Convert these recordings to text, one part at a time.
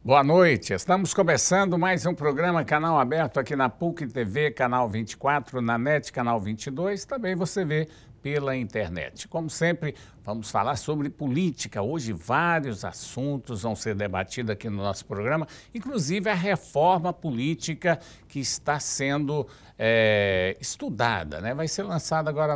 Boa noite, estamos começando mais um programa Canal Aberto aqui na PUC TV, Canal 24, na NET, Canal 22, também você vê pela internet. Como sempre, vamos falar sobre política. Hoje vários assuntos vão ser debatidos aqui no nosso programa, inclusive a reforma política que está sendo estudada, né? Vai ser lançada agora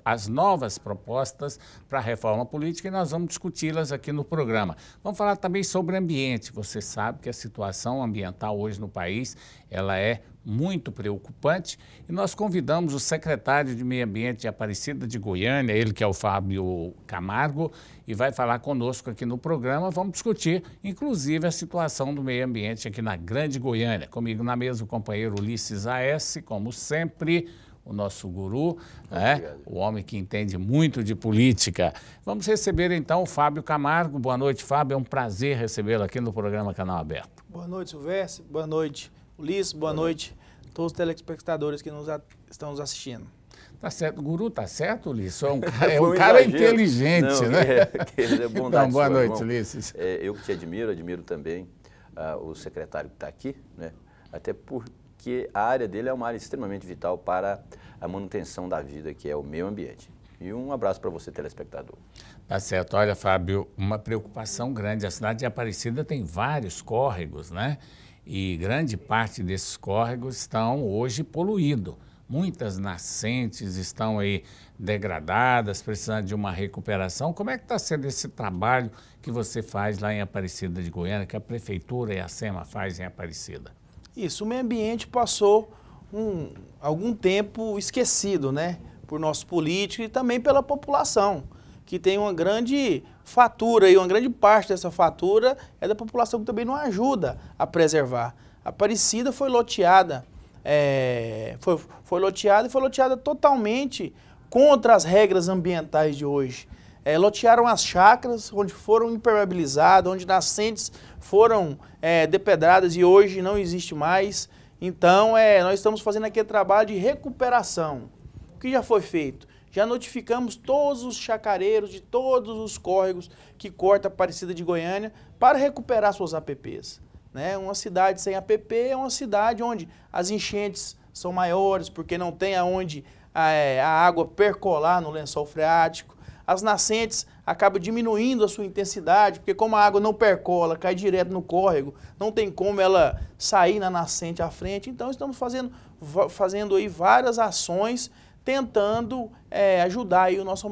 as novas propostas para a reforma política e nós vamos discuti-las aqui no programa. Vamos falar também sobre ambiente. Você sabe que a situação ambiental hoje no país, ela é muito preocupante e nós convidamos o secretário de Meio Ambiente de Aparecida de Goiânia, ele que é o Fábio Camargo, e vai falar conosco aqui no programa. Vamos discutir, inclusive, a situação do meio ambiente aqui na Grande Goiânia. Comigo na mesa o companheiro Ulisses A.S., como sempre, o nosso guru, né? O homem que entende muito de política. Vamos receber então o Fábio Camargo. Boa noite, Fábio, é um prazer recebê-lo aqui no programa Canal Aberto. Boa noite, Silvestre. Boa noite, Ulisses. Boa noite a todos os telespectadores que estão nos assistindo. Tá certo, o guru tá certo, Ulisses? É um cara inteligente, não, né? É bondade então, boa sua, noite, irmão. Ulisses. Eu que te admiro também o secretário que está aqui, né? Até porque a área dele é uma área extremamente vital para a manutenção da vida, que é o meio ambiente. E um abraço para você, telespectador. Tá certo. Olha, Fábio, uma preocupação grande. A cidade de Aparecida tem vários córregos, né? E grande parte desses córregos estão hoje poluídos. Muitas nascentes estão aí degradadas, precisando de uma recuperação. Como é que está sendo esse trabalho que você faz lá em Aparecida de Goiânia, que a Prefeitura e a SEMA faz em Aparecida? Isso, o meio ambiente passou algum tempo esquecido, né? Por nossos políticos e também pela população, que tem uma grande fatura, e uma grande parte dessa fatura é da população que também não ajuda a preservar. Aparecida foi loteada. Foi loteada totalmente contra as regras ambientais de hoje. Lotearam as chácaras, onde foram impermeabilizadas, onde nascentes foram depedradas e hoje não existe mais. Então, nós estamos fazendo aqui trabalho de recuperação. O que já foi feito? Já notificamos todos os chacareiros de todos os córregos que cortam a Aparecida de Goiânia para recuperar suas APPs. Né? Uma cidade sem APP é uma cidade onde as enchentes são maiores, porque não tem aonde a água percolar no lençol freático. As nascentes acabam diminuindo a sua intensidade, porque como a água não percola, cai direto no córrego, não tem como ela sair na nascente à frente. Então estamos fazendo aí várias ações, tentando ajudar aí o nosso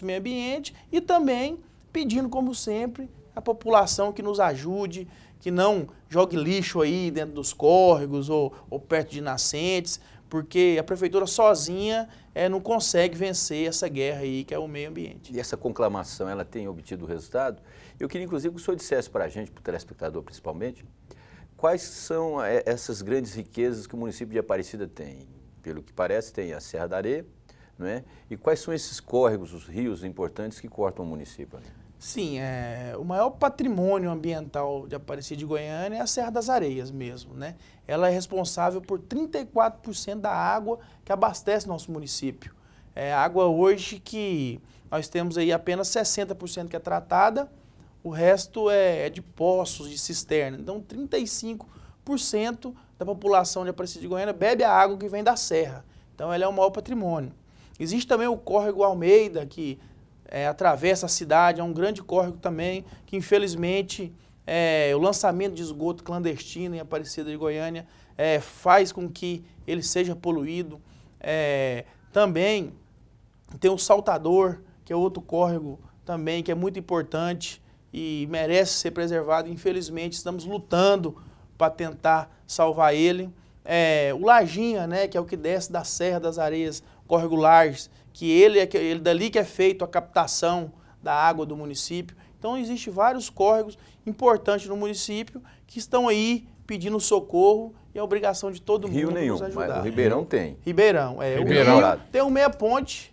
meio ambiente e também pedindo, como sempre, a população que nos ajude, que não jogue lixo aí dentro dos córregos ou perto de nascentes, porque a prefeitura sozinha não consegue vencer essa guerra aí que é o meio ambiente. E essa conclamação, ela tem obtido resultado? Eu queria, inclusive, que o senhor dissesse para a gente, para o telespectador principalmente, quais são essas grandes riquezas que o município de Aparecida tem? Pelo que parece, tem a Serra da Areia, não é? E quais são esses córregos, os rios importantes que cortam o município? Sim, o maior patrimônio ambiental de Aparecida de Goiânia é a Serra das Areias mesmo, né? Ela é responsável por 34% da água que abastece nosso município. Água hoje que nós temos aí apenas 60% que é tratada, o resto é de poços, de cisterna. Então 35% da população de Aparecida de Goiânia bebe a água que vem da serra. Então ela é o maior patrimônio. Existe também o córrego Almeida, que atravessa a cidade, é um grande córrego também, que infelizmente o lançamento de esgoto clandestino em Aparecida de Goiânia faz com que ele seja poluído. Também tem o Saltador, que é outro córrego também, que é muito importante e merece ser preservado. Infelizmente estamos lutando para tentar salvar ele. O Lajinha, né, que é o que desce da Serra das Areias, córrego Lages, que ele dali que é feito a captação da água do município. Então, existem vários córregos importantes no município que estão aí pedindo socorro e a obrigação de todo mundo nos ajudar. Mas o Ribeirão tem. Ribeirão. Ribeirão. Tem o Meia Ponte,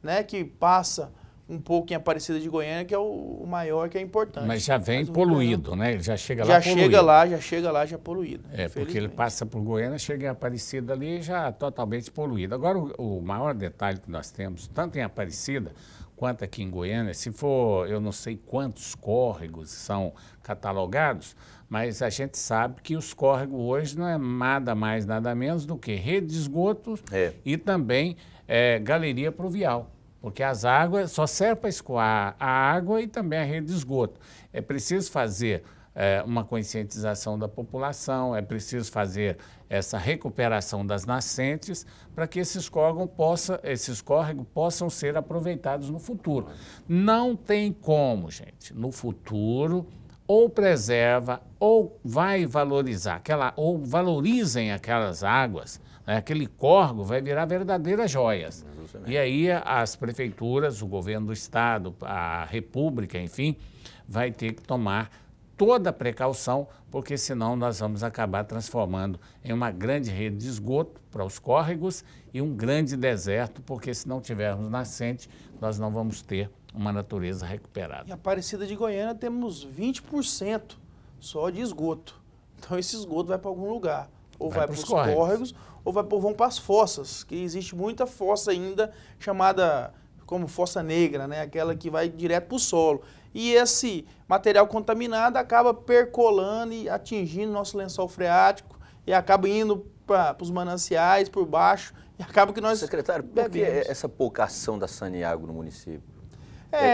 né, que passa um pouco em Aparecida de Goiânia, que é o maior, que é importante. Mas já vem poluído, né? Ele já chega lá já poluído. chega lá já poluído. Porque ele passa por Goiânia, chega em Aparecida ali já totalmente poluído. Agora, o maior detalhe que nós temos, tanto em Aparecida quanto aqui em Goiânia, se for, eu não sei quantos córregos são catalogados, mas a gente sabe que os córregos hoje não é nada mais, nada menos do que rede de esgoto e também galeria pluvial, porque as águas só servem para escoar a água e também a rede de esgoto. É preciso fazer uma conscientização da população, é preciso fazer essa recuperação das nascentes para que esses córregos possam ser aproveitados no futuro. Não tem como, gente, no futuro, ou preserva, ou vai valorizar, ou valorizem aquelas águas, né? Aquele córrego vai virar verdadeiras joias. E aí as prefeituras, o governo do estado, a república, enfim, vai ter que tomar toda a precaução, porque senão nós vamos acabar transformando em uma grande rede de esgoto para os córregos e um grande deserto, porque se não tivermos nascente, nós não vamos ter uma natureza recuperada. Em Aparecida de Goiânia temos 20% só de esgoto. Então esse esgoto vai para algum lugar. Ou vai para os córregos, ou vão para as fossas, que existe muita fossa ainda chamada como fossa negra, né? Aquela que vai direto para o solo. E esse material contaminado acaba percolando e atingindo nosso lençol freático e acaba indo para os mananciais, por baixo, e acaba que nós Secretário, por que essa pouca ação da Saniago no município?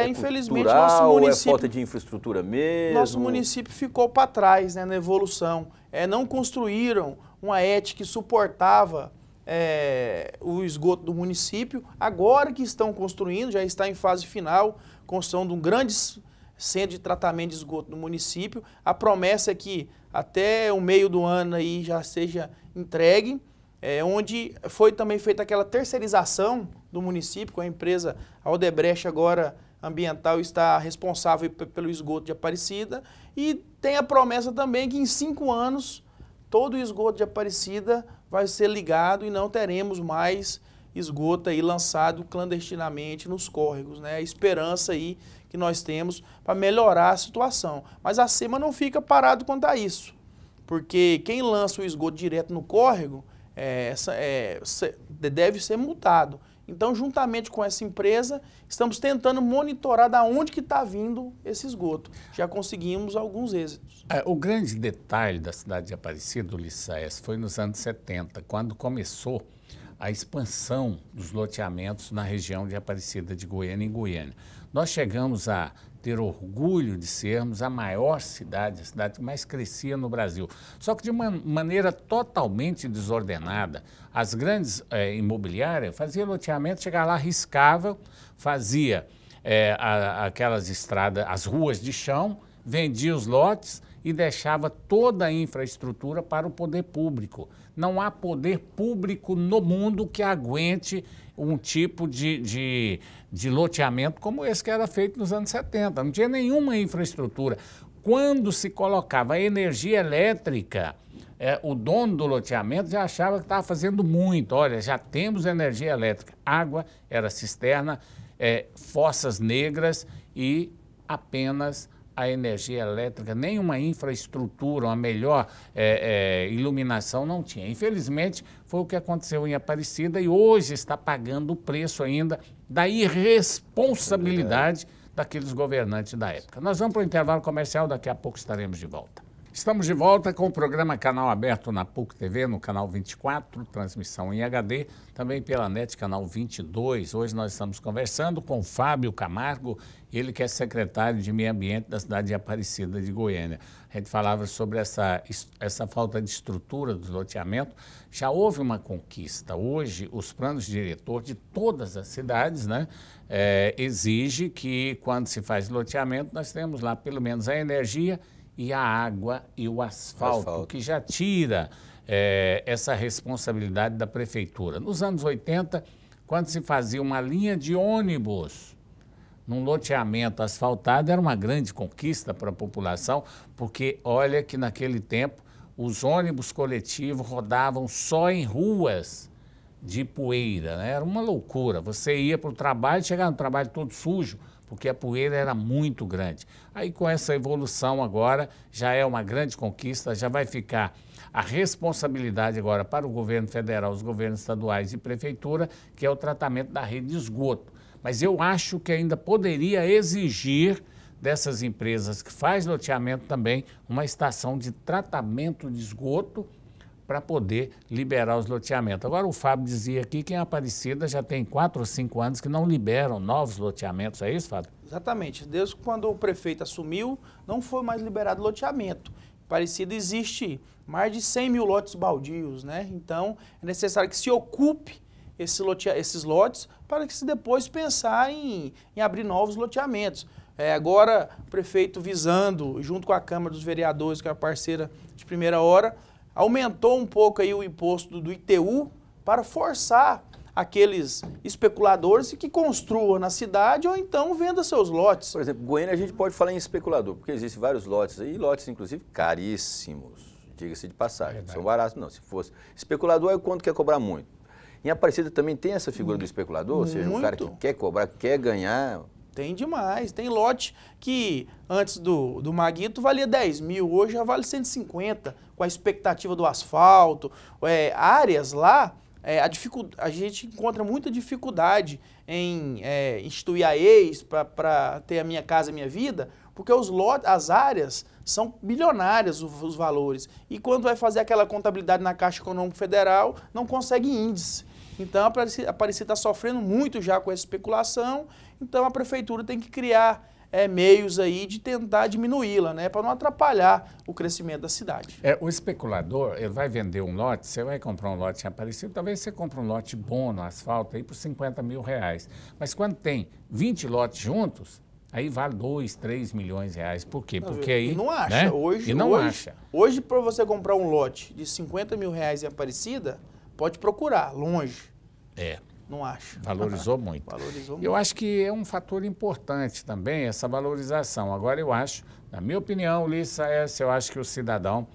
Infelizmente, cultural, nosso município... é falta de infraestrutura mesmo? Nosso município ficou para trás, né, na evolução. Não construíram uma ET que suportava o esgoto do município. Agora que estão construindo, já está em fase final, construção de um grande centro de tratamento de esgoto no município. A promessa é que até o meio do ano aí já seja entregue, onde foi também feita aquela terceirização do município, com a empresa Aldebrecht agora ambiental está responsável pelo esgoto de Aparecida, e tem a promessa também que em 5 anos todo o esgoto de Aparecida vai ser ligado e não teremos mais esgoto aí lançado clandestinamente nos córregos, né? A esperança aí que nós temos para melhorar a situação. Mas a SEMA não fica parado quanto a isso, porque quem lança o esgoto direto no córrego deve ser multado. Então, juntamente com essa empresa, estamos tentando monitorar de onde que está vindo esse esgoto. Já conseguimos alguns êxitos. O grande detalhe da cidade de Aparecida, Ulisses Aécio, foi nos anos 70, quando começou a expansão dos loteamentos na região de Aparecida de Goiânia, em Goiânia. Nós chegamos a ter orgulho de sermos a maior cidade, a cidade que mais crescia no Brasil. Só que de uma maneira totalmente desordenada. As grandes imobiliárias faziam loteamento, chegava lá, riscava, fazia aquelas estradas, as ruas de chão, vendia os lotes e deixava toda a infraestrutura para o poder público. Não há poder público no mundo que aguente um tipo de loteamento como esse que era feito nos anos 70. Não tinha nenhuma infraestrutura. Quando se colocava a energia elétrica, o dono do loteamento já achava que estava fazendo muito. Olha, já temos energia elétrica. Água era cisterna, fossas negras e apenas a energia elétrica, nenhuma infraestrutura, uma melhor iluminação não tinha. Infelizmente, foi o que aconteceu em Aparecida e hoje está pagando o preço ainda da irresponsabilidade daqueles governantes da época. Nós vamos para o intervalo comercial, daqui a pouco estaremos de volta. Estamos de volta com o programa Canal Aberto na PUC TV, no canal 24, transmissão em HD, também pela NET, canal 22. Hoje nós estamos conversando com Fábio Camargo, ele que é secretário de Meio Ambiente da cidade de Aparecida de Goiânia. A gente falava sobre essa falta de estrutura dos loteamentos. Já houve uma conquista. Hoje, os planos de diretor de todas as cidades, né, exige que, quando se faz loteamento, nós temos lá pelo menos a energia e a água e o asfalto, que já tira essa responsabilidade da prefeitura. Nos anos 80, quando se fazia uma linha de ônibus num loteamento asfaltado, era uma grande conquista para a população, porque olha que naquele tempo os ônibus coletivos rodavam só em ruas de poeira, né? Era uma loucura. Você ia para o trabalho, chegava no trabalho todo sujo, porque a poeira era muito grande. Aí com essa evolução agora, já é uma grande conquista, já vai ficar a responsabilidade agora para o governo federal, os governos estaduais e prefeitura, que é o tratamento da rede de esgoto. Mas eu acho que ainda poderia exigir dessas empresas que faz loteamento também uma estação de tratamento de esgoto para poder liberar os loteamentos. Agora, o Fábio dizia aqui que em Aparecida já tem 4 ou 5 anos que não liberam novos loteamentos. É isso, Fábio? Exatamente. Desde quando o prefeito assumiu, não foi mais liberado loteamento. Em Aparecida existe mais de 100 mil lotes baldios, né? Então, é necessário que se ocupe esses lotes para que se depois pensar em abrir novos loteamentos. Agora, o prefeito visando, junto com a Câmara dos Vereadores, que é a parceira de primeira hora, aumentou um pouco aí o imposto do ITU para forçar aqueles especuladores que construam na cidade ou então venda seus lotes. Por exemplo, Goiânia a gente pode falar em especulador, porque existem vários lotes aí, lotes inclusive caríssimos, diga-se de passagem, não são baratos não, se fosse. Especulador é o quanto quer cobrar muito. Em Aparecida também tem essa figura do especulador, ou seja, um cara que quer cobrar, quer ganhar. Tem demais. Tem lote que antes do Maguito valia 10 mil, hoje já vale 150, com a expectativa do asfalto. Áreas lá, a gente encontra muita dificuldade em instituir a ex para ter a Minha Casa Minha Vida, porque as áreas são bilionárias os valores. E quando vai fazer aquela contabilidade na Caixa Econômica Federal, não consegue índice. Então, a Aparecida está sofrendo muito já com essa especulação, então a prefeitura tem que criar meios aí de tentar diminuí-la, né, para não atrapalhar o crescimento da cidade. O especulador, ele vai vender um lote, você vai comprar um lote em Aparecida, talvez você compre um lote bom no asfalto aí por 50 mil reais. Mas quando tem 20 lotes juntos, aí vale 2, 3 milhões de reais. Por quê? Porque aí... E não acha. Né? Hoje, para você comprar um lote de 50 mil reais em Aparecida, pode procurar, longe. Não acha. Valorizou muito. Valorizou muito. Eu acho que é um fator importante também essa valorização. Agora eu acho, na minha opinião, Ulisses, eu acho que o cidadão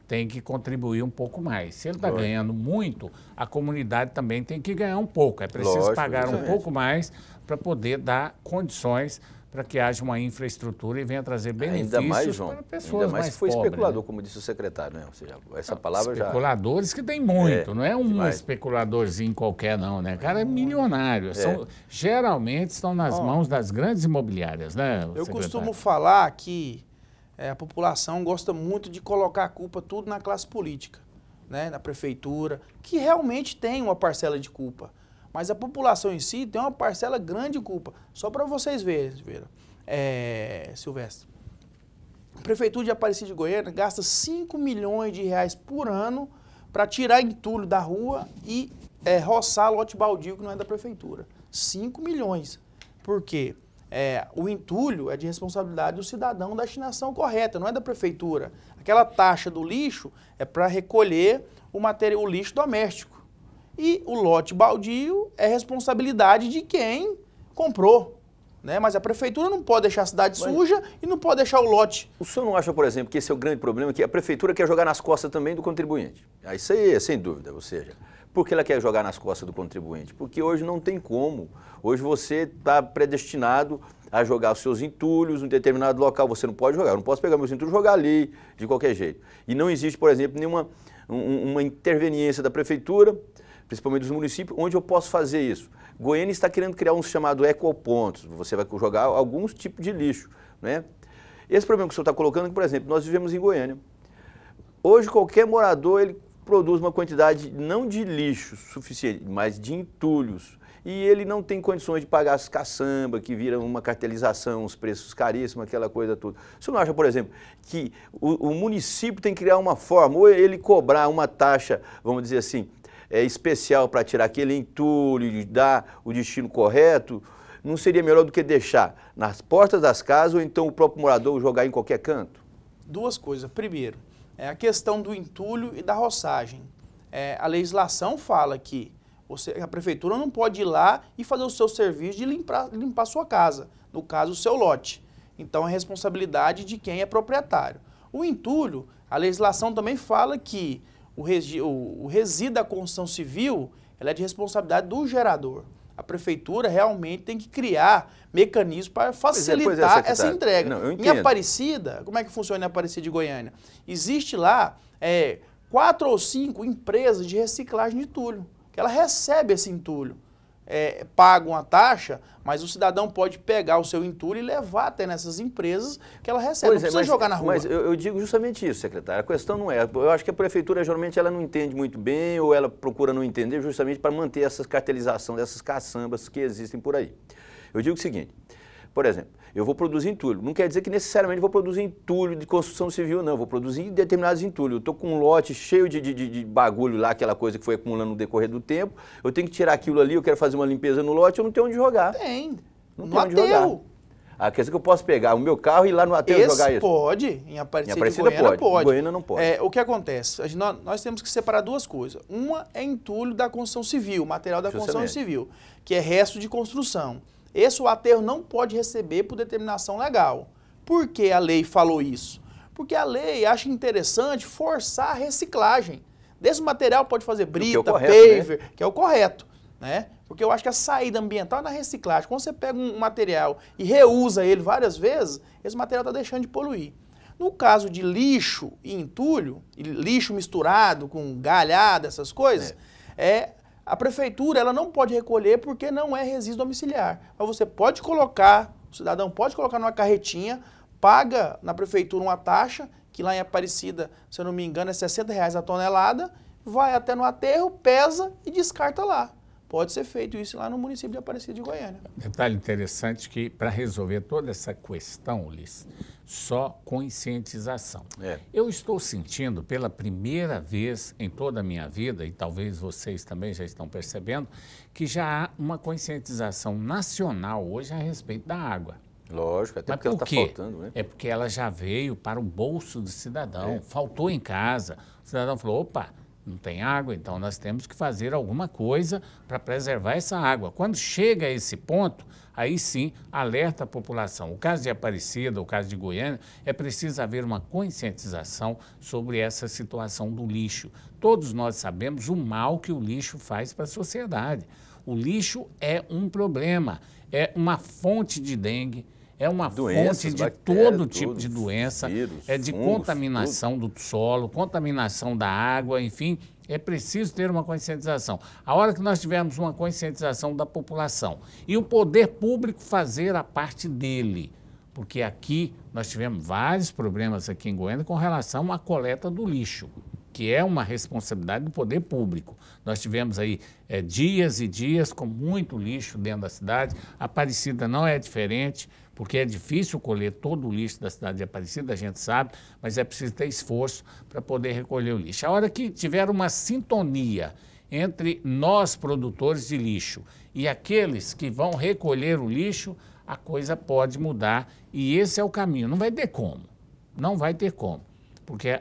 tem que contribuir um pouco mais. Se ele está ganhando muito, a comunidade também tem que ganhar um pouco. É preciso pagar um pouco mais para poder dar condições para que haja uma infraestrutura e venha trazer benefícios ainda mais, João, para pessoas mais se foi pobres, especulador, né? como disse o secretário, né? Ou seja, essa palavra especuladores que tem muito, não é um especuladorzinho qualquer não, né? Cara, é milionário. Geralmente estão nas mãos das grandes imobiliárias, né? Eu costumo falar que a população gosta muito de colocar a culpa tudo na classe política, né? Na prefeitura, que realmente tem uma parcela de culpa. Mas a população em si tem uma parcela grande de culpa. Só para vocês verem, Silvestre. A Prefeitura de Aparecida de Goiânia gasta 5 milhões de reais por ano para tirar entulho da rua e roçar lote baldio que não é da Prefeitura. 5 milhões. Por quê? O entulho é de responsabilidade do cidadão da destinação correta, não é da Prefeitura. Aquela taxa do lixo é para recolher o lixo doméstico. E o lote baldio é responsabilidade de quem comprou, né? Mas a prefeitura não pode deixar a cidade suja e não pode deixar o lote. O senhor não acha, por exemplo, que esse é o grande problema, que a prefeitura quer jogar nas costas também do contribuinte? Isso aí é sem dúvida, ou seja, por que ela quer jogar nas costas do contribuinte? Porque hoje não tem como. Hoje você está predestinado a jogar os seus entulhos em determinado local, você não pode jogar. Eu não posso pegar meus entulhos e jogar ali de qualquer jeito. E não existe, por exemplo, nenhuma uma interveniência da prefeitura, principalmente dos municípios, onde eu posso fazer isso. Goiânia está querendo criar um chamado ecopontos, você vai jogar alguns tipos de lixo, né? Esse problema que o senhor está colocando, por exemplo, nós vivemos em Goiânia. Hoje qualquer morador, ele produz uma quantidade não de lixo suficiente, mas de entulhos. E ele não tem condições de pagar as caçambas, que viram uma cartelização, os preços caríssimos, aquela coisa toda. O senhor não acha, por exemplo, que o município tem que criar uma forma, ou ele cobrar uma taxa, vamos dizer assim, especial para tirar aquele entulho e dar o destino correto, não seria melhor do que deixar nas portas das casas ou então o próprio morador jogar em qualquer canto? Duas coisas. Primeiro, a questão do entulho e da roçagem. A legislação fala que a prefeitura não pode ir lá e fazer o seu serviço de limpar a sua casa, no caso o seu lote. Então é responsabilidade de quem é proprietário. O entulho, a legislação também fala que o resíduo da construção civil ela é de responsabilidade do gerador. A prefeitura realmente tem que criar mecanismos para facilitar essa entrega. Não, em Aparecida, como é que funciona em Aparecida de Goiânia? Existe lá 4 ou 5 empresas de reciclagem de entulho, que ela recebe esse entulho. paga uma taxa, mas o cidadão pode pegar o seu entulho e levar até nessas empresas que ela recebe. Não precisa jogar na rua. Mas eu digo justamente isso, secretário. A questão não é. Eu acho que a prefeitura, geralmente, ela não entende muito bem ou ela procura não entender justamente para manter essa cartelização dessas caçambas que existem por aí. Eu digo o seguinte, por exemplo, eu vou produzir entulho. Não quer dizer que necessariamente vou produzir entulho de construção civil, não. Vou produzir determinados entulhos. Eu estou com um lote cheio de bagulho lá, aquela coisa que foi acumulando no decorrer do tempo. Eu tenho que tirar aquilo ali, eu quero fazer uma limpeza no lote, eu não tenho onde jogar. Tem. Não tenho onde jogar. Quer dizer que eu posso pegar o meu carro e ir lá no aterro jogar isso? Pode. Em Aparecida de Goiânia pode. Em Goiânia não pode. O que acontece? Nós temos que separar duas coisas. Uma é entulho da construção civil, material da construção civil, que é resto de construção. Esse o aterro não pode receber por determinação legal. Por que a lei falou isso? Porque a lei acha interessante forçar a reciclagem. Desse material pode fazer brita, paver, que é o correto, né? Porque eu acho que a saída ambiental é na reciclagem. Quando você pega um material e reusa ele várias vezes, esse material está deixando de poluir. No caso de lixo e entulho, lixo misturado com galhada, essas coisas, a prefeitura ela não pode recolher porque não é resíduo domiciliar. Mas você pode colocar, o cidadão pode colocar numa carretinha, paga na prefeitura uma taxa, que lá em Aparecida, se eu não me engano, é R$60 a tonelada, vai até no aterro, pesa e descarta lá. Pode ser feito isso lá no município de Aparecida de Goiânia. Detalhe interessante que para resolver toda essa questão, Ulisses, só conscientização. Eu estou sentindo pela primeira vez em toda a minha vida, e talvez vocês também já estão percebendo, que já há uma conscientização nacional hoje a respeito da água. Lógico, até porque ela está faltando, né? É porque ela já veio para o bolso do cidadão, faltou em casa. O cidadão falou, opa, não tem água, então nós temos que fazer alguma coisa para preservar essa água. Quando chega a esse ponto, aí sim alerta a população. O caso de Aparecida, o caso de Goiânia, é preciso haver uma conscientização sobre essa situação do lixo. Todos nós sabemos o mal que o lixo faz para a sociedade. O lixo é um problema, é uma fonte de dengue, é uma fonte de todo tipo de doença, vírus, de contaminação do solo, contaminação da água, enfim, é preciso ter uma conscientização. A hora que nós tivermos uma conscientização da população e o poder público fazer a parte dele, porque aqui nós tivemos vários problemas aqui em Goiânia com relação à coleta do lixo, que é uma responsabilidade do poder público. Nós tivemos aí dias e dias com muito lixo dentro da cidade. Aparecida não é diferente, porque é difícil colher todo o lixo da cidade de Aparecida, a gente sabe, mas é preciso ter esforço para poder recolher o lixo. A hora que tiver uma sintonia entre nós, produtores de lixo, e aqueles que vão recolher o lixo, a coisa pode mudar e esse é o caminho. Não vai ter como, não vai ter como. Porque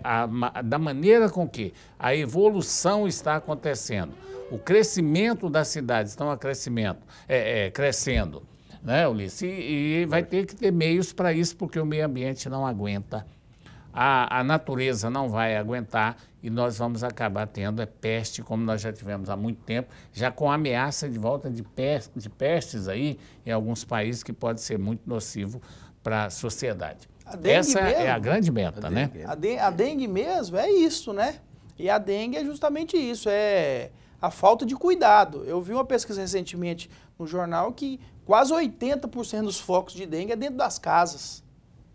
da maneira com que a evolução está acontecendo, o crescimento das cidades estão crescendo, né, Ulisses? E vai ter que ter meios para isso, porque o meio ambiente não aguenta, a natureza não vai aguentar e nós vamos acabar tendo peste, como nós já tivemos há muito tempo, já com ameaça de volta de pestes aí em alguns países que pode ser muito nocivo para a sociedade. Essa é a grande meta, né? A dengue mesmo é isso, né? E a dengue é justamente isso, é a falta de cuidado. Eu vi uma pesquisa recentemente no jornal que quase 80% dos focos de dengue é dentro das casas.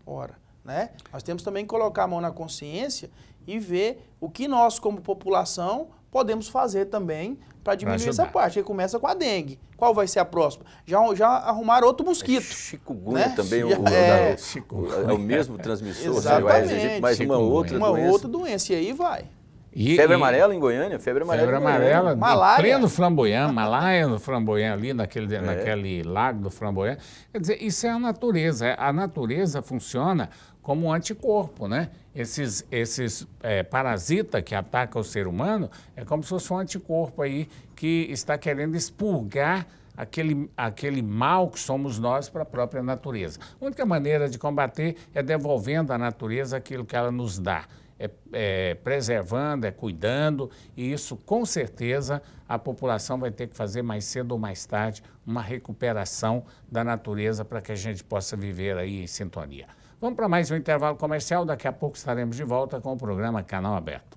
Ora, né? Nós temos também que colocar a mão na consciência e ver o que nós, como população, podemos fazer também para diminuir essa parte, que começa com a dengue. Qual vai ser a próxima? Já arrumaram outro mosquito. Chikungunya, né? Também é o mesmo transmissor, exatamente. Mas uma outra doença. E aí vai. Febre amarela em Goiânia? Febre amarela, malária. Pleno Flamboyant, malária no Flamboyant ali, naquele lago do Flamboyant. Quer dizer, isso é a natureza. A natureza funciona como um anticorpo, né? Esses parasitas que atacam o ser humano é como se fosse um anticorpo aí que está querendo expurgar aquele mal que somos nós para a própria natureza. A única maneira de combater é devolvendo à natureza aquilo que ela nos dá. Preservando, cuidando, e isso com certeza a população vai ter que fazer mais cedo ou mais tarde uma recuperação da natureza para que a gente possa viver aí em sintonia. Vamos para mais um intervalo comercial, daqui a pouco estaremos de volta com o programa Canal Aberto.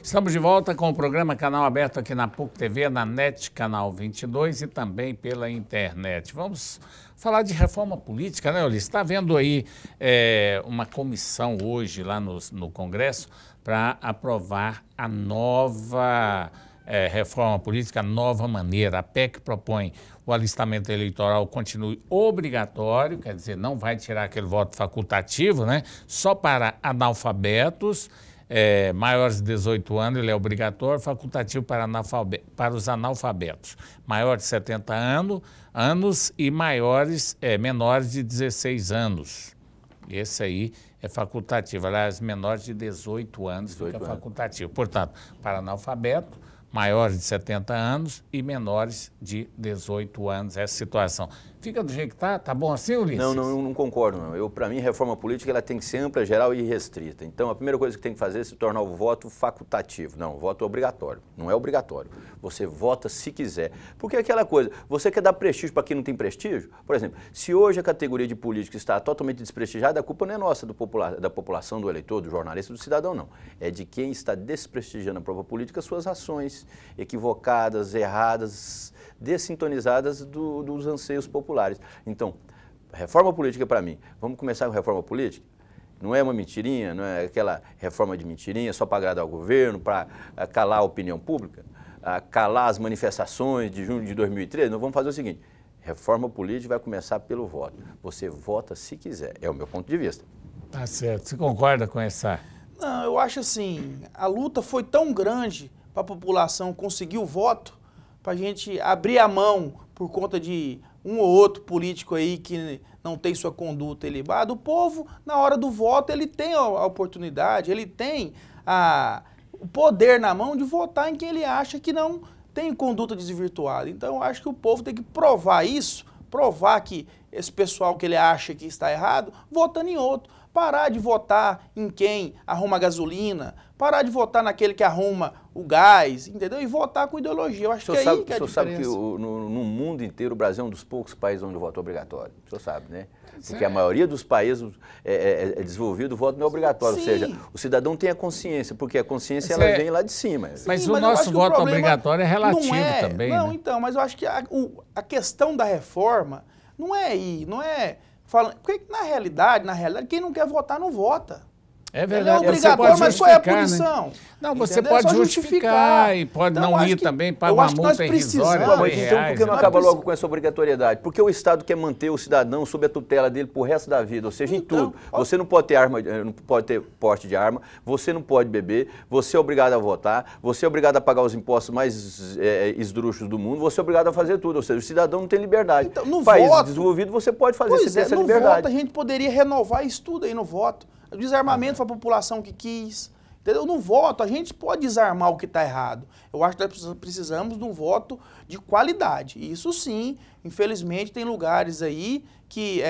Estamos de volta com o programa Canal Aberto aqui na PUC TV, na NET Canal 22 e também pela internet. Vamos falar de reforma política, né, Ulisses? Está vendo aí uma comissão hoje lá no Congresso para aprovar a nova reforma política, a nova maneira. A PEC propõe o alistamento eleitoral continue obrigatório, quer dizer, não vai tirar aquele voto facultativo, né? Só para analfabetos. Maiores de 18 anos, ele é obrigatório, facultativo para os analfabetos. Maiores de 70 anos e menores de 16 anos. Esse aí é facultativo. Aliás, menores de 18 anos fica facultativo. Portanto, para analfabeto, maiores de 70 anos e menores de 18 anos, essa situação. Fica do jeito que está? Tá bom assim, Ulisses? Não concordo, não. Para mim, reforma política ela tem que ser ampla, geral e restrita. Então, a primeira coisa que tem que fazer é se tornar o voto facultativo. Não, o voto é obrigatório. Não é obrigatório. Você vota se quiser. Porque é aquela coisa, você quer dar prestígio para quem não tem prestígio? Por exemplo, se hoje a categoria de político está totalmente desprestigiada, a culpa não é nossa, da população, do eleitor, do jornalista, do cidadão, não. É de quem está desprestigiando a própria política, suas ações equivocadas, erradas, dessintonizadas dos anseios populares. Então, reforma política para mim, vamos começar com reforma política? Não é uma mentirinha, não é aquela reforma de mentirinha só para agradar o governo, para calar a opinião pública, calar as manifestações de junho de 2013. Nós vamos fazer o seguinte, reforma política vai começar pelo voto. Você vota se quiser, é o meu ponto de vista. Tá certo. Você concorda com essa? Não, eu acho assim, a luta foi tão grande para a população conseguir o voto, para a gente abrir a mão por conta de um ou outro político aí que não tem sua conduta ilibada. O povo, na hora do voto, ele tem a oportunidade, ele tem o poder na mão de votar em quem ele acha que não tem conduta desvirtuada. Então, eu acho que o povo tem que provar isso, provar que esse pessoal que ele acha que está errado, votando em outro. Parar de votar em quem arruma gasolina, parar de votar naquele que arruma o gás, entendeu? E votar com ideologia. Eu acho que é aí que é a diferença. O senhor sabe que no mundo inteiro o Brasil é um dos poucos países onde o voto é obrigatório. O senhor sabe, né? Porque a maioria dos países é desenvolvido, o voto não é obrigatório. Sim. Ou seja, o cidadão tem a consciência, porque a consciência ela vem lá de cima. Mas o nosso voto obrigatório é relativo também, não, né? Então, mas eu acho que a questão da reforma não é aí, não é... Porque na realidade, quem não quer votar não vota. É verdade. Ele é obrigatório, mas qual é a punição? Né? Não, você pode justificar e pode então, não ir também, paga uma multa irrisória. Então, por que não acaba logo com essa obrigatoriedade? Porque o Estado quer manter o cidadão sob a tutela dele pro resto da vida, ou seja, em tudo. Você não pode ter arma, não pode ter porte de arma, você não pode beber, você é obrigado a votar, você é obrigado a pagar os impostos mais esdrúxulos do mundo, você é obrigado a fazer tudo, ou seja, o cidadão não tem liberdade. Então, no país voto, desenvolvido você pode fazer, você tem essa liberdade. No voto a gente poderia renovar isso tudo aí no voto. O desarmamento para a população que quis, entendeu? No voto, a gente pode desarmar o que está errado. Eu acho que nós precisamos de um voto de qualidade. E isso sim, infelizmente, tem lugares aí que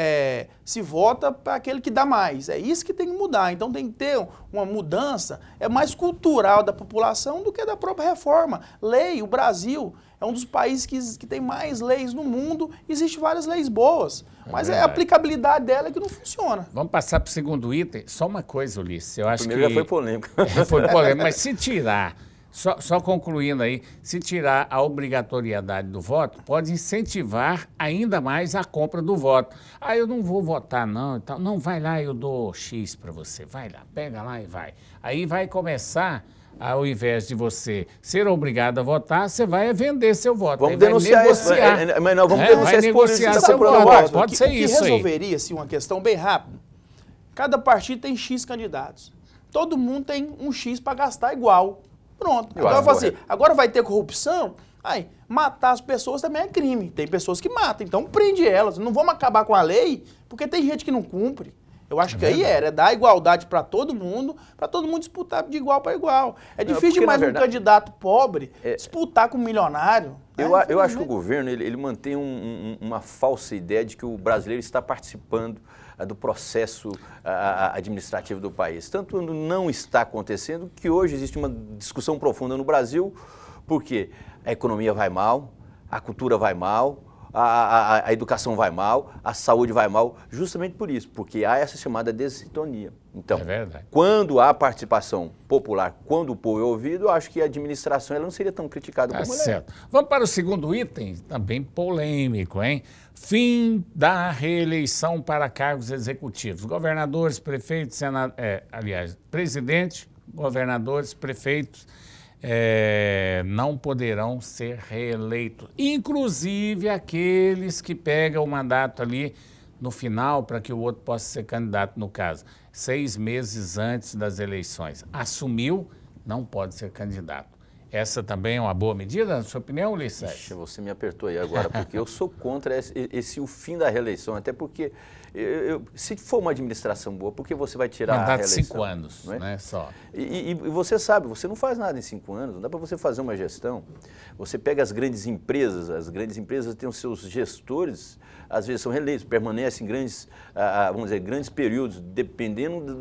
se vota para aquele que dá mais. É isso que tem que mudar. Então tem que ter uma mudança mais cultural da população do que da própria reforma. Lei, o Brasil é um dos países que tem mais leis no mundo. Existem várias leis boas. Mas a aplicabilidade dela é que não funciona. Vamos passar para o segundo item. Só uma coisa, Ulisses. Eu acho primeiro já foi polêmico. Foi polêmico, mas se tirar, só concluindo aí, se tirar a obrigatoriedade do voto, pode incentivar ainda mais a compra do voto. Ah, eu não vou votar não, então, não, vai lá, eu dou X para você, vai lá, pega lá e vai. Aí vai começar... Ao invés de você ser obrigado a votar, você vai vender seu voto. Vamos denunciar isso. Mas nós vamos denunciar esse negociar seu voto. Pode ser isso aí. Resolveria-se uma questão bem rápida. Cada partido tem X candidatos. Todo mundo tem um X para gastar igual. Pronto. Agora vai ter corrupção? Aí, matar as pessoas também é crime. Tem pessoas que matam, então prende elas. Não vamos acabar com a lei, porque tem gente que não cumpre. Eu acho que aí é dar igualdade para todo mundo disputar de igual para igual. É difícil demais um candidato pobre disputar com um milionário. Eu acho que o governo ele mantém uma falsa ideia de que o brasileiro está participando do processo administrativo do país. Tanto não está acontecendo que hoje existe uma discussão profunda no Brasil, porque a economia vai mal, a cultura vai mal, a educação vai mal, a saúde vai mal, justamente por isso, porque há essa chamada dessintonia. Então, quando há participação popular, quando o povo é ouvido, eu acho que a administração ela não seria tão criticada como ela é. Certo. Vamos para o segundo item, também polêmico, hein? Fim da reeleição para cargos executivos. Governadores, prefeitos, presidente, governadores, prefeitos, não poderão ser reeleitos. Inclusive aqueles que pegam o mandato ali no final para que o outro possa ser candidato, no caso, 6 meses antes das eleições. Assumiu, não pode ser candidato. Essa também é uma boa medida, na sua opinião, Ulisses? Você me apertou aí agora, porque eu sou contra o fim da reeleição, até porque se for uma administração boa, por que você vai tirar a reeleição? Mandato de 5 anos, né, só. E você sabe, você não faz nada em 5 anos, não dá para você fazer uma gestão. Você pega as grandes empresas têm os seus gestores, às vezes são reeleitos, permanecem vamos dizer, grandes períodos, dependendo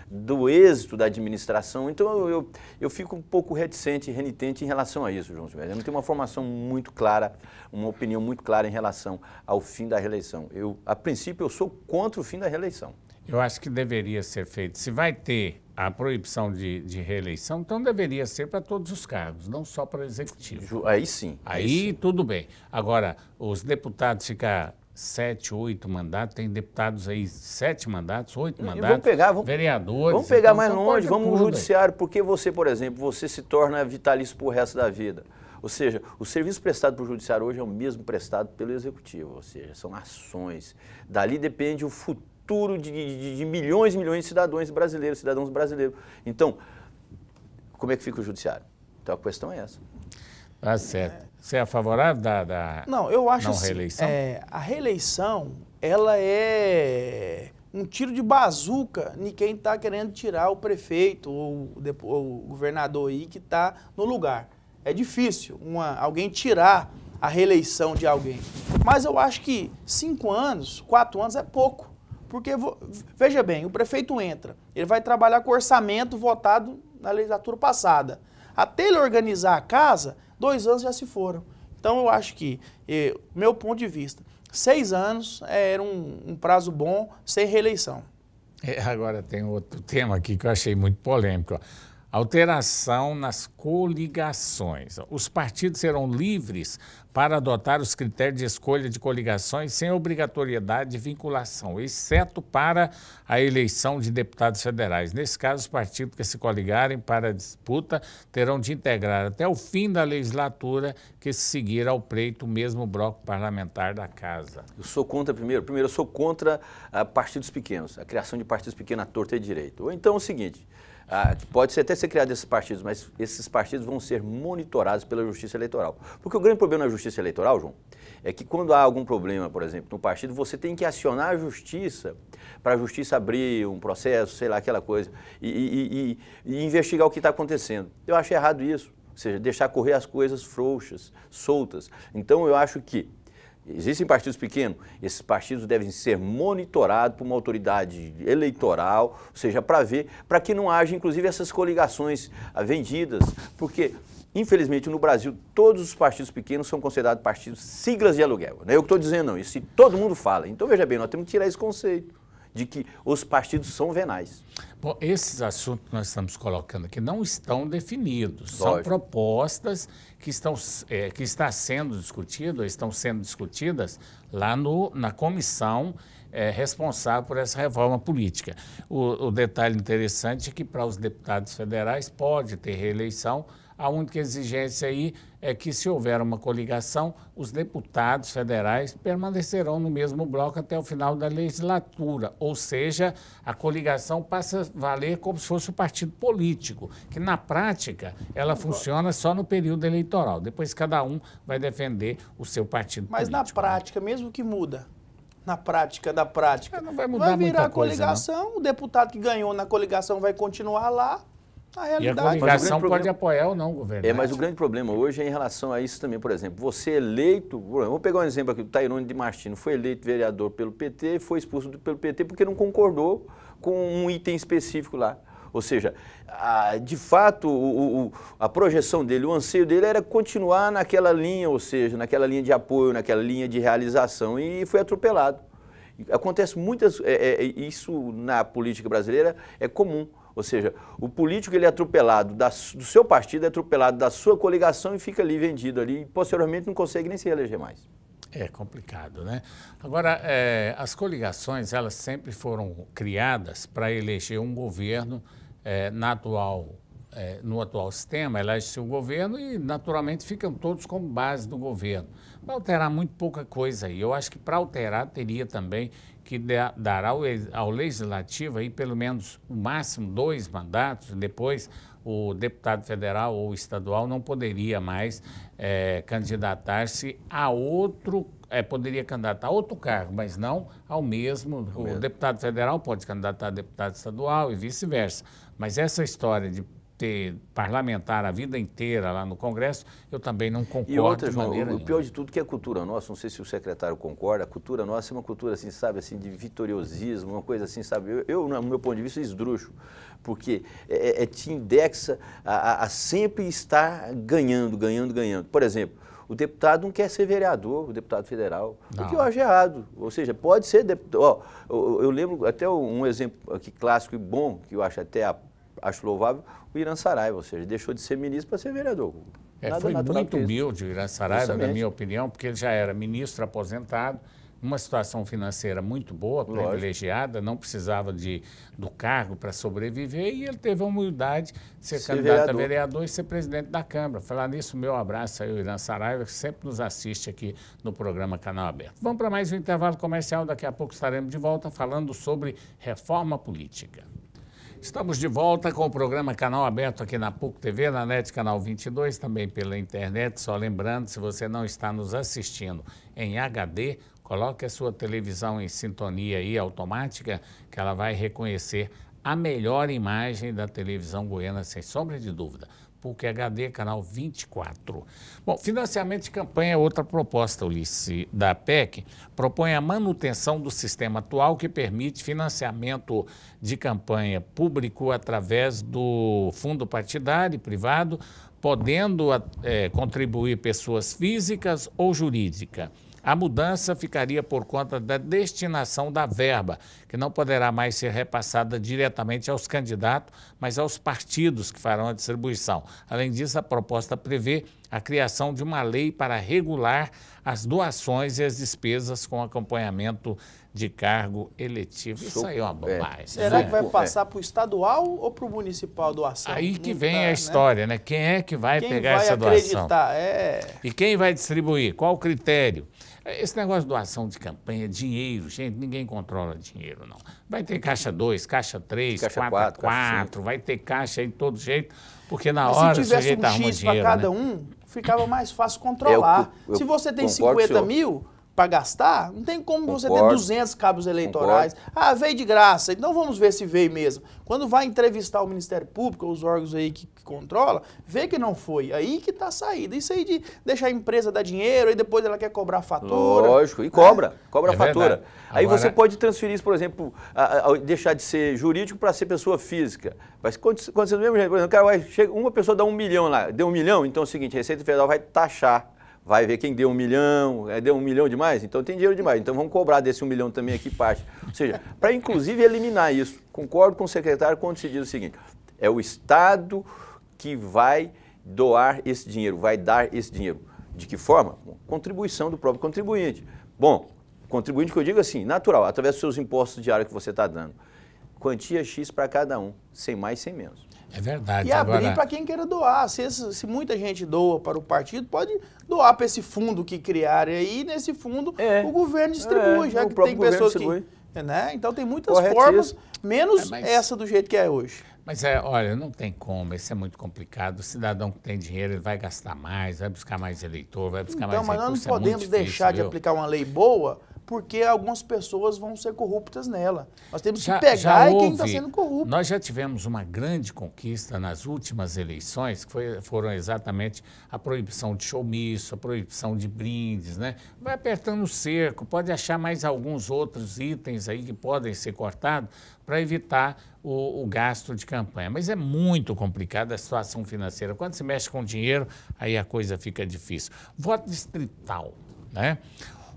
do êxito da administração. Então eu fico um pouco reticente e renitente em relação a isso, João Silvério. Eu não tenho uma formação muito clara, uma opinião muito clara em relação ao fim da reeleição. A princípio, eu sou contra o fim da reeleição. Eu acho que deveria ser feito. Se vai ter a proibição de reeleição, então deveria ser para todos os cargos, não só para o executivo. Aí sim. Aí tudo bem. Agora, os deputados ficar 7, 8 mandatos, tem deputados aí 7 mandatos, 8 mandatos, vereadores. Vamos pegar mais longe, vamos no judiciário, porque você, por exemplo, você se torna vitalício para o resto da vida. Ou seja, o serviço prestado para o judiciário hoje é o mesmo prestado pelo executivo, ou seja, são ações. Dali depende o futuro de milhões e milhões de cidadãos brasileiros. Então, como é que fica o judiciário? Então a questão é essa. Tá certo. Você é favorável da não, eu acho não reeleição? A reeleição, ela é um tiro de bazuca em quem está querendo tirar o prefeito ou o governador aí que está no lugar. É difícil alguém tirar a reeleição de alguém. Mas eu acho que 5 anos, 4 anos é pouco. Porque, veja bem, o prefeito entra, ele vai trabalhar com orçamento votado na legislatura passada. Até ele organizar a casa, 2 anos já se foram. Então eu acho que, meu ponto de vista, 6 anos era um prazo bom sem reeleição. Agora tem outro tema aqui que eu achei muito polêmico. Alteração nas coligações. Os partidos serão livres para adotar os critérios de escolha de coligações sem obrigatoriedade de vinculação, exceto para a eleição de deputados federais. Nesse caso, os partidos que se coligarem para a disputa terão de integrar até o fim da legislatura que se seguir ao pleito o mesmo bloco parlamentar da Casa. Eu sou contra, primeiro eu sou contra partidos pequenos, a criação de partidos pequenos à torta e direito. Ou então é o seguinte... pode até ser criado esses partidos, mas esses partidos vão ser monitorados pela Justiça Eleitoral. Porque o grande problema na Justiça Eleitoral, João, é que quando há algum problema, por exemplo, no partido, você tem que acionar a Justiça para a Justiça abrir um processo, sei lá, aquela coisa, e investigar o que está acontecendo. Eu acho errado isso, ou seja, deixar correr as coisas frouxas, soltas. Então, eu acho que existem partidos pequenos, esses partidos devem ser monitorados por uma autoridade eleitoral, ou seja, para que não haja, inclusive, essas coligações vendidas, porque, infelizmente, no Brasil, todos os partidos pequenos são considerados partidos siglas de aluguel. Não é eu que estou dizendo, não, isso todo mundo fala. Então, veja bem, nós temos que tirar esse conceito de que os partidos são venais. Bom, esses assuntos que nós estamos colocando aqui não estão definidos, são propostas que estão sendo discutidas lá na comissão responsável por essa reforma política. O detalhe interessante é que para os deputados federais pode ter reeleição. A única exigência aí é que, se houver uma coligação, os deputados federais permanecerão no mesmo bloco até o final da legislatura. Ou seja, a coligação passa a valer como se fosse um partido político, que na prática ela funciona só no período eleitoral. Depois cada um vai defender o seu partido político. Mas na prática, mesmo que muda, na prática da prática, não vai mudar muita coisa, coligação, não. O deputado que ganhou na coligação vai continuar lá. E a coligação pode apoiar ou não o governo. Mas o grande problema hoje é em relação a isso também, por exemplo, você eleito, vou pegar um exemplo aqui, o Tairone de Martino foi eleito vereador pelo PT e foi expulso pelo PT porque não concordou com um item específico lá. Ou seja, de fato, a projeção dele, o anseio dele era continuar naquela linha, ou seja, naquela linha de apoio, naquela linha de realização, e foi atropelado. Acontece isso na política brasileira é comum. Ou seja, o político ele é atropelado do seu partido, é atropelado da sua coligação e fica ali vendido ali e posteriormente não consegue nem se reeleger mais. É complicado, né? Agora, as coligações, elas sempre foram criadas para eleger um governo no atual sistema, elege-se o governo e, naturalmente, ficam todos como base do governo. Vai alterar muito pouca coisa aí. Eu acho que para alterar teria também que dar ao Legislativo aí pelo menos o máximo 2 mandatos, depois o deputado federal ou estadual não poderia mais candidatar-se a outro, poderia candidatar a outro cargo, mas não ao mesmo. O deputado federal pode candidatar a deputado estadual e vice-versa. Mas essa história de ter parlamentar a vida inteira lá no Congresso, eu também não concordo. E outra, de maneira João, o pior nenhuma. de tudo que é a cultura nossa, não sei se o secretário concorda, a cultura nossa é uma cultura, assim, sabe, assim, de vitoriosismo, uma coisa assim, sabe, eu no meu ponto de vista, esdrúxo, porque te indexa a sempre estar ganhando. Por exemplo, o deputado não quer ser vereador, o deputado federal, o que eu acho errado. Ou seja, pode ser deputado. Eu lembro até um exemplo aqui clássico e bom, que eu acho acho louvável, o Irã Saraiva, ou seja, deixou de ser ministro para ser vereador. Foi muito humilde o Irã Saraiva, na minha opinião, porque ele já era ministro aposentado, numa situação financeira muito boa, privilegiada, não precisava do cargo para sobreviver e ele teve a humildade de ser candidato a vereador e ser presidente da Câmara. Falar nisso, meu abraço aí ao Irã Saraiva, que sempre nos assiste aqui no programa Canal Aberto. Vamos para mais um intervalo comercial, daqui a pouco estaremos de volta falando sobre reforma política. Estamos de volta com o programa Canal Aberto aqui na PUC TV, na NET Canal 22, também pela internet. Só lembrando, se você não está nos assistindo em HD, coloque a sua televisão em sintonia aí automática, que ela vai reconhecer a melhor imagem da televisão goiana, sem sombra de dúvida. PUC HD, canal 24. Bom, financiamento de campanha é outra proposta, Ulisses, da PEC. Propõe a manutenção do sistema atual que permite financiamento de campanha público através do fundo partidário e privado, podendo contribuir pessoas físicas ou jurídicas. A mudança ficaria por conta da destinação da verba, que não poderá mais ser repassada diretamente aos candidatos, mas aos partidos que farão a distribuição. Além disso, a proposta prevê a criação de uma lei para regular as doações e as despesas com acompanhamento de cargo eletivo. Isso aí é uma bobagem. Será que vai passar para o estadual ou para o municipal doação? Aí que vem a história, né? Quem é que vai pegar essa doação? E quem vai distribuir? Qual o critério? Esse negócio de doação de campanha, dinheiro, gente, ninguém controla dinheiro, não. Vai ter caixa 2, caixa 3, caixa 4, vai ter caixa aí de todo jeito, porque na hora o sujeito arruma dinheiro. Se tivesse um X para cada um, ficava mais fácil controlar. Se você tem 50 mil para gastar, não tem como você ter 200 cabos eleitorais. Ah, veio de graça, então vamos ver se veio mesmo. Quando vai entrevistar o Ministério Público, os órgãos aí que controla, vê que não foi. Aí que está a saída. Isso aí de deixar a empresa dar dinheiro, aí depois ela quer cobrar fatura. Lógico, e cobra a fatura. Aí você pode transferir isso, por exemplo, deixar de ser jurídico para ser pessoa física. Mas quando você do mesmo jeito, por exemplo, uma pessoa dá 1 milhão lá, deu 1 milhão, então é o seguinte, a Receita Federal vai taxar. Vai ver quem deu 1 milhão, deu 1 milhão demais, então tem dinheiro demais, então vamos cobrar desse 1 milhão também aqui parte. Ou seja, para inclusive eliminar isso, concordo com o secretário quando se diz o seguinte, é o Estado que vai doar esse dinheiro, vai dar esse dinheiro. De que forma? Contribuição do próprio contribuinte. Bom, contribuinte que eu digo assim, natural, através dos seus impostos diários que você está dando. Quantia X para cada um, sem mais, sem menos. É verdade. E abrir para quem queira doar. Se muita gente doa para o partido, pode doar para esse fundo que criarem aí. Nesse fundo, o governo distribui, já que tem pessoas que... Né? Então tem muitas formas, menos essa do jeito que é hoje. Mas olha, não tem como, isso é muito complicado. O cidadão que tem dinheiro, ele vai gastar mais, vai buscar mais eleitor, vai buscar mais recursos. Mas nós não podemos deixar de aplicar uma lei boa porque algumas pessoas vão ser corruptas nela. Nós temos que pegar quem está sendo corrupto. Nós já tivemos uma grande conquista nas últimas eleições, que foram exatamente a proibição de showmício, a proibição de brindes, né? Vai apertando o cerco, pode achar mais alguns outros itens aí que podem ser cortados para evitar o gasto de campanha. Mas é muito complicada a situação financeira. Quando se mexe com dinheiro, aí a coisa fica difícil. Voto distrital, né?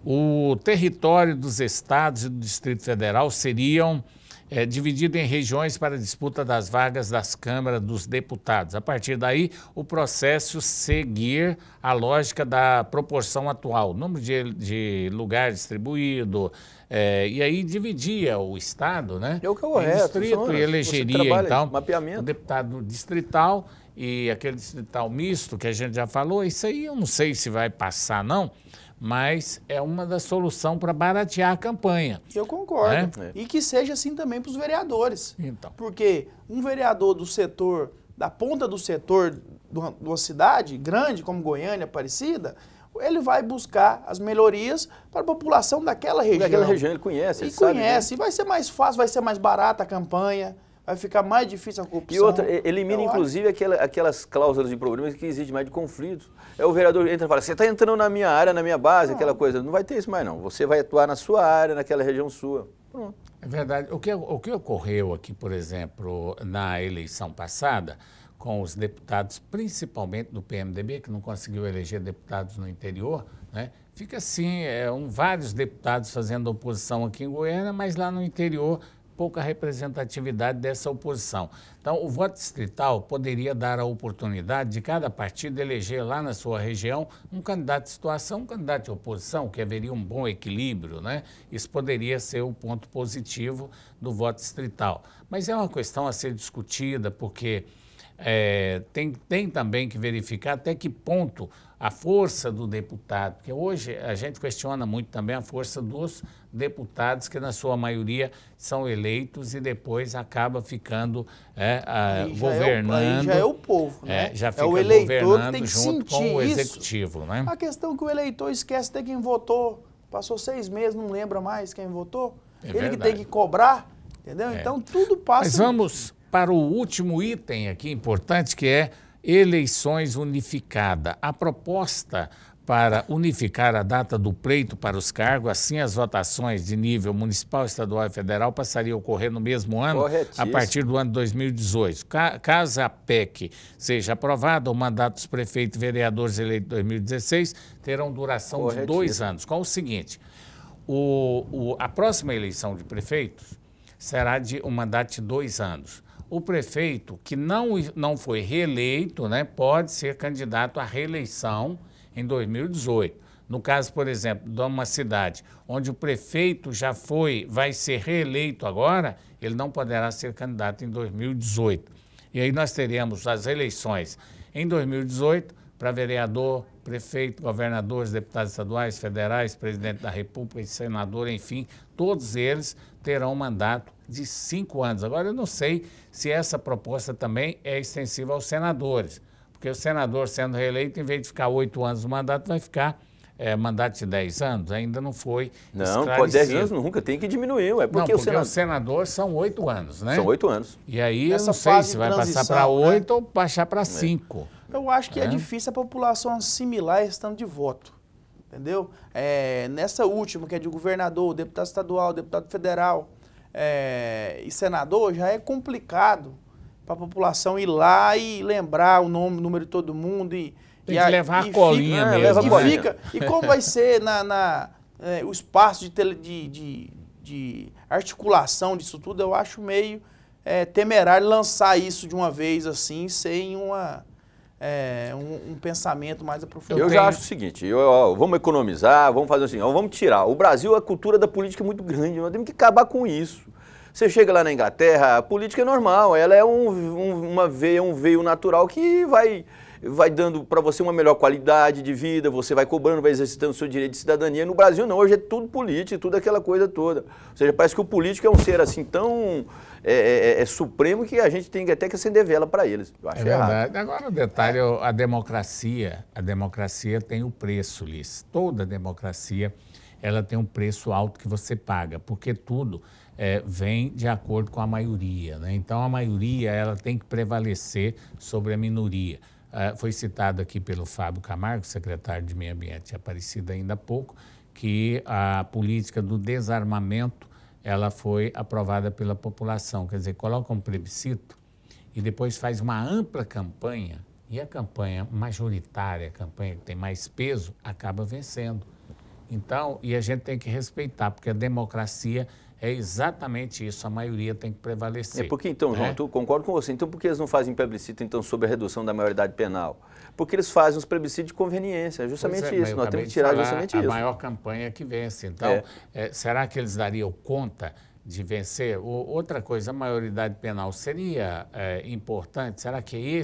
O território dos estados e do Distrito Federal seriam divididos em regiões para a disputa das vagas das câmaras dos deputados. A partir daí, o processo seguir a lógica da proporção atual, número de lugar distribuído, e aí dividia o estado, né? É o que é correto. Em distrito e elegeria, então, mapeamento. o deputado distrital e aquele distrital misto que a gente já falou. Isso aí eu não sei se vai passar, não, mas é uma das soluções para baratear a campanha. Eu concordo. E que seja assim também para os vereadores. Então. Porque um vereador do setor, da ponta do setor de uma cidade grande como Goiânia, Aparecida, ele vai buscar as melhorias para a população daquela região. Daquela região ele conhece, ele sabe. Conhece, e vai ser mais fácil, vai ser mais barata a campanha. Vai ficar mais difícil a corrupção. E outra, elimina inclusive aquelas cláusulas de problemas que exigem mais de conflitos. O vereador entra e fala, você está entrando na minha área, na minha base, aquela coisa. Não vai ter isso mais não. Você vai atuar na sua área, naquela região sua. Pronto. É verdade. O que ocorreu aqui, por exemplo, na eleição passada, com os deputados, principalmente do PMDB, que não conseguiu eleger deputados no interior, né? Fica assim, vários deputados fazendo oposição aqui em Goiânia, mas lá no interior pouca representatividade dessa oposição. Então, o voto distrital poderia dar a oportunidade de cada partido eleger lá na sua região um candidato de situação, um candidato de oposição, que haveria um bom equilíbrio, né? Isso poderia ser o ponto positivo do voto distrital. Mas é uma questão a ser discutida, porque tem também que verificar até que ponto a força do deputado, porque hoje a gente questiona muito também a força dos deputados, que na sua maioria são eleitos e depois acaba ficando governando. Aí já é o povo, né? Já fica o eleitor governando que tem que junto com o executivo, isso. Né? A questão é que o eleitor esquece até quem votou, passou 6 meses, não lembra mais quem votou, ele que tem que cobrar, entendeu? Então tudo passa... Mas vamos para o último item aqui importante, que é eleições unificada. A proposta para unificar a data do pleito para os cargos, assim as votações de nível municipal, estadual e federal passariam a ocorrer no mesmo ano, a partir do ano 2018. Caso a PEC seja aprovada, o mandato dos prefeitos e vereadores eleitos em 2016 terão duração de 2 anos. Com o seguinte, a próxima eleição de prefeitos será de um mandato de 2 anos. O prefeito que não foi reeleito, né, pode ser candidato à reeleição em 2018. No caso, por exemplo, de uma cidade onde o prefeito vai ser reeleito agora, ele não poderá ser candidato em 2018. E aí nós teremos as eleições em 2018 para vereador, prefeito, governadores, deputados estaduais, federais, presidente da República e senador, enfim, todos eles terão um mandato de 5 anos. Agora, eu não sei se essa proposta também é extensiva aos senadores, porque o senador sendo reeleito, em vez de ficar 8 anos no mandato, vai ficar mandato de 10 anos, ainda não foi esclarecido. Não, pode 10 anos nunca, tem que diminuir. Porque o senador são 8 anos, né? São 8 anos. E aí eu não sei se vai passar para 8 ou baixar para 5. Eu acho que é difícil a população assimilar esse tanto de voto, entendeu? Nessa última, que é de governador, deputado estadual, deputado federal e senador, já é complicado para a população ir lá e lembrar o número de todo mundo Tem que levar a colinha mesmo. Leva a colinha. E como vai ser o espaço de articulação disso tudo, eu acho meio temerário lançar isso de uma vez assim, sem um pensamento mais aprofundado. Eu já acho o seguinte, vamos economizar, vamos fazer assim, vamos tirar. O Brasil, a cultura da política é muito grande, nós temos que acabar com isso. Você chega lá na Inglaterra, a política é normal, ela é um veio natural que vai dando para você uma melhor qualidade de vida, você vai cobrando, vai exercitando o seu direito de cidadania. No Brasil não, hoje é tudo político, tudo aquela coisa toda. Ou seja, parece que o político é um ser assim tão supremo que a gente tem até que acender vela para eles. Eu acho verdade. Errado. Agora o detalhe, a democracia tem o preço, Liz. Toda democracia ela tem um preço alto que você paga, porque tudo vem de acordo com a maioria, né? Então, a maioria ela tem que prevalecer sobre a minoria. Foi citado aqui pelo Fábio Camargo, secretário de Meio Ambiente de Aparecida ainda há pouco, que a política do desarmamento ela foi aprovada pela população. Quer dizer, coloca um plebiscito e depois faz uma ampla campanha, e a campanha majoritária, a campanha que tem mais peso, acaba vencendo. Então, e a gente tem que respeitar, porque a democracia é exatamente isso, a maioria tem que prevalecer. Porque então, João, eu concordo com você, então por que eles não fazem plebiscito então, sobre a redução da maioridade penal? Porque eles fazem os plebiscitos de conveniência, é justamente isso, nós temos que tirar justamente isso. A maior campanha que vence. Então, será que eles dariam conta de vencer? Outra coisa, a maioridade penal seria importante? Será que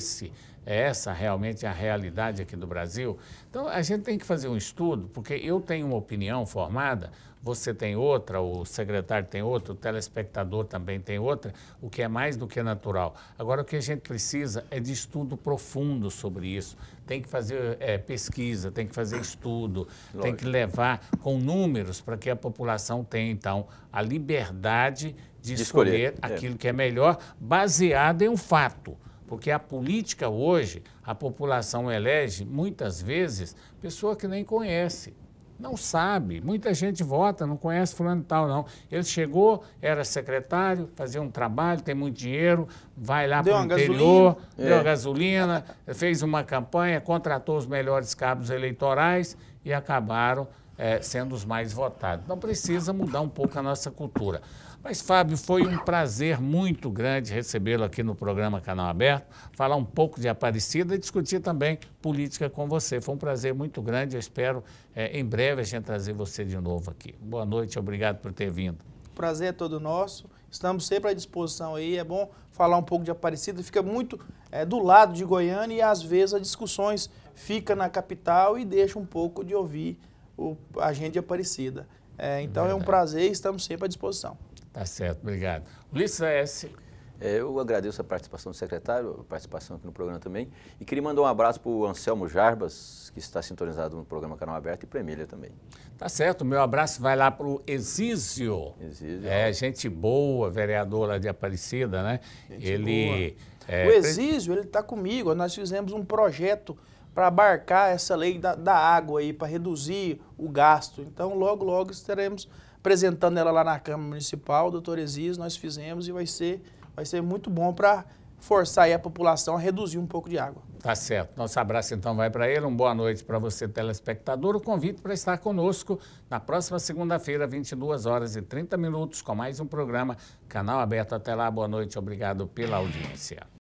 essa realmente a realidade aqui do Brasil? Então, a gente tem que fazer um estudo, porque eu tenho uma opinião formada, você tem outra, o secretário tem outra, o telespectador também tem outra, o que é mais do que natural. Agora, o que a gente precisa é de estudo profundo sobre isso. Tem que fazer pesquisa, tem que fazer estudo, tem que levar com números para que a população tenha, então, a liberdade de escolher aquilo que é melhor, baseado em um fato. Porque a política hoje, a população elege, muitas vezes, pessoa que nem conhece. Não sabe, muita gente vota, não conhece fulano e tal, não. Ele chegou, era secretário, fazia um trabalho, tem muito dinheiro, vai lá para o interior, deu a gasolina, fez uma campanha, contratou os melhores cabos eleitorais e acabaram sendo os mais votados. Então precisa mudar um pouco a nossa cultura. Mas, Fábio, foi um prazer muito grande recebê-lo aqui no programa Canal Aberto, falar um pouco de Aparecida e discutir também política com você. Foi um prazer muito grande, eu espero em breve a gente trazer você de novo aqui. Boa noite, obrigado por ter vindo. O prazer é todo nosso, estamos sempre à disposição aí, é bom falar um pouco de Aparecida, fica muito do lado de Goiânia e às vezes as discussões ficam na capital e deixa um pouco de ouvir a gente de Aparecida. Então é um prazer e estamos sempre à disposição. Tá certo, obrigado. Ulisses S. Eu agradeço a participação do secretário, a participação aqui no programa também, e queria mandar um abraço para o Anselmo Jarbas, que está sintonizado no programa Canal Aberto, e para a Emília também. Tá certo, meu abraço vai lá para o Exísio. Gente boa, vereador lá de Aparecida, né? O Exísio, ele está comigo, nós fizemos um projeto para abarcar essa lei da água aí, para reduzir o gasto. Então, logo, logo estaremos apresentando ela lá na Câmara Municipal, doutor Exísio, nós fizemos e vai ser muito bom para forçar aí a população a reduzir um pouco de água. Tá certo. Nosso abraço então vai para ele. Uma boa noite para você, telespectador. O convite para estar conosco na próxima segunda-feira, 22h30, com mais um programa Canal Aberto. Até lá, boa noite. Obrigado pela audiência.